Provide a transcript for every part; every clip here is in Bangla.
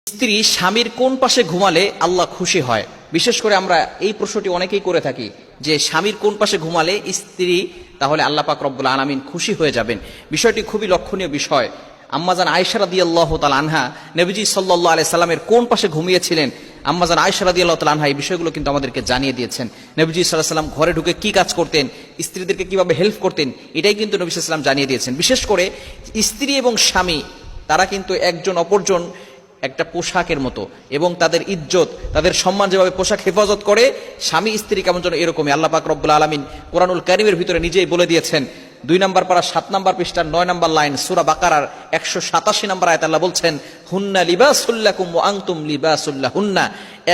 স্ত্রী স্বামীর কোন পাশে ঘুমালে আল্লাহ খুশি হয়? বিশেষ করে আমরা এই প্রশ্নটি অনেকেই করে থাকি যে স্বামীর কোন পাশে ঘুমালে স্ত্রী তাহলে আল্লাহ পাক রব্বুল আলামিন খুশি হয়ে যাবেন। বিষয়টি খুবই লক্ষণীয় বিষয়। আম্মাজান আয়েশা রাদিয়াল্লাহু তাআলা আনহা নবীজি সাল্লাল্লাহু আলাইহি সাল্লামের কোন পাশে ঘুমিয়েছিলেন, আম্মাজান আয়েশা রাদিয়াল্লাহু তাআলা আনহা এই বিষয়গুলো কিন্তু আমাদেরকে জানিয়ে দিয়েছেন। নবীজি সাল্লাল্লাহু আলাইহি সাল্লাম ঘরে ঢুকে কি কাজ করতেন, স্ত্রীদেরকে কিভাবে হেল্প করতেন, এটাই কিন্তু নবী সাল্লাল্লাহু আলাইহি সাল্লাম জানিয়ে দিয়েছেন। বিশেষ করে স্ত্রী এবং স্বামী তারা কিন্তু একজন অপরজন একটা পোশাকের মতো, এবং তাদের ইজ্জত তাদের সম্মান যেভাবে পোশাক হেফাজত করে, স্বামী স্ত্রী কেমন যেন এরকমই। আল্লাহ পাক রব্বুল আলামিন কুরআনুল কারীমের ভিতরে নিজেই বলে দিয়েছেন। 2 নম্বর পারা 7 নম্বর পৃষ্ঠার 9 নম্বর লাইন সূরা বাকারার 187 নম্বর আয়াতে আল্লাহ বলছেন, হুন্না লিবাসুল লাকুম ওয়া আনতুম লিবাসুল লাহুন্না।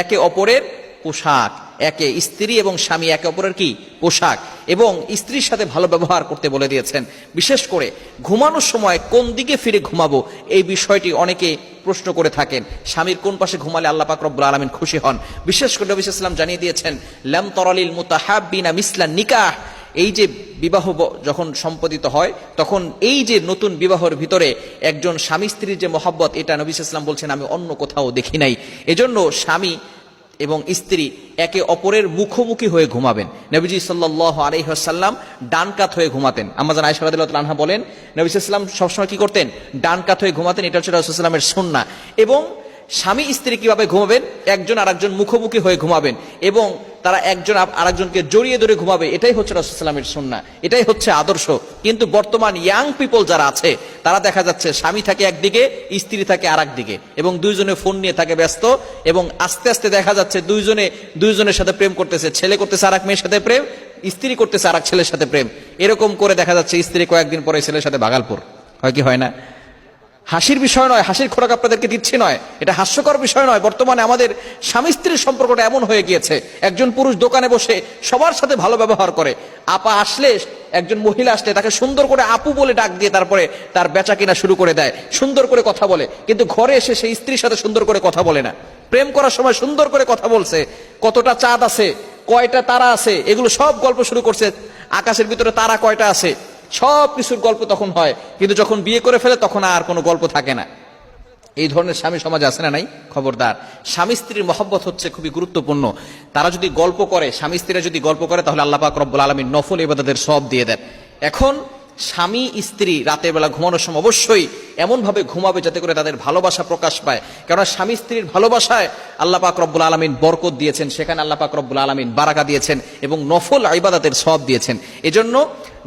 একে অপরের পোশাক, একে স্ত্রী এবং স্বামী একে অপরের কি পোশাক, এবং স্ত্রীর সাথে ভালো ব্যবহার করতে বলে দিয়েছেন। বিশেষ করে ঘুমানোর সময় কোন দিকে ফিরে ঘুমাবো এই বিষয়টি অনেকে প্রশ্ন করে থাকেন। স্বামীর কোন পাশে ঘুমালে আল্লাহ পাক রব্বুল আলামিন খুশি হন? বিশেষ করে নবী সাল্লাল্লাহু আলাইহি ওয়াসাল্লাম জানিয়ে দিয়েছেন, লাম তারালিল মুতাহাব্বিনা মিসলান নিকাহ। এই যে বিবাহ যখন সম্পাদিত হয় তখন এই যে নতুন বিবাহের ভিতরে একজন স্বামী স্ত্রীর যে মহব্বত, এটা নবী সাল্লাল্লাহু আলাইহি ওয়াসাল্লাম বলছেন আমি অন্য কোথাও দেখি নাই। এজন্য স্বামী এবং স্ত্রী একে অপরের মুখোমুখি হয়ে ঘুমাবেন। নবীজি সাল্লাল্লাহু আলাইহি ওয়াসাল্লাম ডান কাত হয়ে ঘুমাতেন। আম্মাজান আয়েশা রাদিয়াল্লাহু তাআলা আনহা বলেন, নবী সাল্লাল্লাহু আলাইহি ওয়াসাল্লাম সবসময় কি করতেন? ডান কাত হয়ে ঘুমাতেন। এটা হচ্ছে রাসূল সাল্লাল্লাহু আলাইহি ওয়াসাল্লামের সুন্নাহ। এবং স্বামী স্ত্রী কিভাবে ঘুমাবেন? একজন আরেকজন মুখোমুখি হয়ে ঘুমাবেন এবং তারা একজন আরেকজনকে জড়িয়ে ধরে ঘুমাবে। এটাই হচ্ছে রাসূল সাল্লাল্লাহু আলাইহি ওয়াসাল্লামের সুন্নাহ, এটাই হচ্ছে আদর্শ। কিন্তু বর্তমান ইয়াং পিপল যারা আছে তারা দেখা যাচ্ছে স্বামী থাকে একদিকে, স্ত্রী থাকে আরেক দিকে, এবং দুইজনে ফোন নিয়ে থাকে ব্যস্ত, এবং আস্তে আস্তে দেখা যাচ্ছে দুইজনের সাথে প্রেম করতেছে। ছেলে করতেছে আরেক মেয়ের সাথে প্রেম, স্ত্রী করতেছে আরেক ছেলের সাথে প্রেম। এরকম করে দেখা যাচ্ছে স্ত্রী কয়েকদিন পরে ছেলের সাথে ভাগালপুর হয়, কি হয় না? হাসির বিষয় নয়, হাসির খোরাক আপনাদেরকে দিচ্ছি নয়, এটা হাস্যকর বিষয় নয়। বর্তমানে আমাদের স্বামী স্ত্রীর সম্পর্কটা এমন হয়ে গিয়েছে, একজন পুরুষ দোকানে বসে সবার সাথে ভালো ব্যবহার করে, আপা আসলে, একজন মহিলা আসলে তাকে সুন্দর করে আপু বলে ডাক দিয়ে তারপরে তার বেচা কিনা শুরু করে দেয়, সুন্দর করে কথা বলে। কিন্তু ঘরে এসে সেই স্ত্রীর সাথে সুন্দর করে কথা বলে না। প্রেম করার সময় সুন্দর করে কথা বলছে, কতটা চাঁদ আছে, কয়টা তারা আছে, এগুলো সব গল্প শুরু করছে। আকাশের ভিতরে তারা কয়টা আছে, সব কিছুর গল্প তখন হয়। কিন্তু যখন বিয়ে করে ফেলে তখন আর কোনো গল্প থাকে না। এই ধরনের স্বামী সমাজে আছে না নাই? খবরদার। স্বামী স্ত্রীর মহব্বত হচ্ছে খুবই গুরুত্বপূর্ণ। তারা যদি গল্প করে, স্বামী স্ত্রীরা যদি গল্প করে, তাহলে আল্লাহ পাক রব্বুল আলামিন নফল ইবাদতের সওয়াব দিয়ে দেন। এখন স্বামী স্ত্রী রাতের বেলা ঘুমানোর সময় অবশ্যই এমন ভাবে ঘুমাবে যাতে করে তাদের ভালোবাসা প্রকাশ পায়। কারণ স্বামী স্ত্রীর ভালোবাসায় আল্লাহ পাক রব্বুল আলামিন বরকত দিয়েছেন, সেখানে আল্লাহ পাক রব্বুল আলামিন বারাকা দিয়েছেন এবং নফল ইবাদতের সওয়াব দিয়েছেন। এজন্য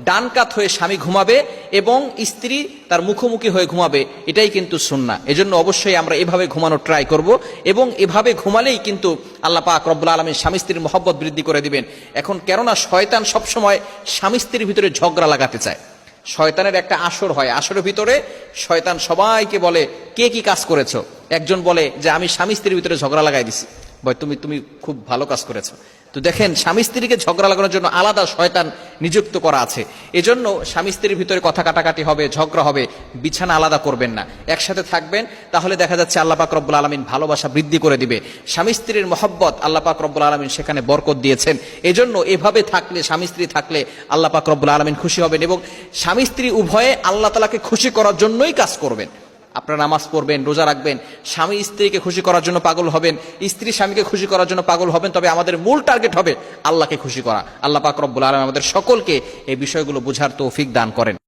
ডান কাত হয়ে স্বামী ঘুমাবে এবং স্ত্রী তার মুখোমুখি হয়ে ঘুমাবে, এটাই কিন্তু সুন্নাহ। এজন্য অবশ্যই আমরা এভাবে ঘুমানোর ট্রাই করব, এবং এভাবে ঘুমালেই কিন্তু আল্লাহ পাক রব্বুল আলামিন স্বামী স্ত্রীর মহব্বত বৃদ্ধি করে দিবেন। এখন কেননা শয়তান সবসময় স্বামী স্ত্রীর ভিতরে ঝগড়া লাগাতে চায়। শয়তানের একটা আসর হয়, আসরের ভিতরে শয়তান সবাইকে বলে কে কি কাজ করেছো। একজন বলে যে আমি স্বামী স্ত্রীর ভিতরে ঝগড়া লাগাই দিছি, ভাই তুমি খুব ভালো কাজ করেছো। তো দেখেন, স্বামী স্ত্রীকে ঝগড়া লাগানোর জন্য আলাদা শয়তান নিযুক্ত করা আছে। এজন্য স্বামী স্ত্রীর ভিতরে কথা কাটাকাটি হবে, ঝগড়া হবে, বিছানা আলাদা করবেন না, একসাথে থাকবেন। তাহলে দেখা যাচ্ছে আল্লাহ পাক রব্বুল আলামিন ভালোবাসা বৃদ্ধি করে দিবে। স্বামী স্ত্রীর মহব্বত আল্লাহ পাক রব্বুল আলামিন সেখানে বরকত দিয়েছেন। এজন্য এভাবে থাকলে, স্বামী স্ত্রী থাকলে আল্লাহ পাক রব্বুল আলামিন খুশি হবেন, এবং স্বামী স্ত্রী উভয়ে আল্লাহ তাআলাকে খুশি করার জন্যই কাজ করবেন। আপনারা নামাজ পড়বেন, রোজা রাখবেন, স্বামী স্ত্রীকে খুশি করার জন্য পাগল হবেন, স্ত্রী স্বামীকে খুশি করার জন্য পাগল হবেন। তবে আমাদের মূল টার্গেট হবে আল্লাহকে খুশি করা। আল্লাহ পাক রব্বুল আলামিন আমাদের সকলকে এই বিষয়গুলো বুঝার তৌফিক দান করেন।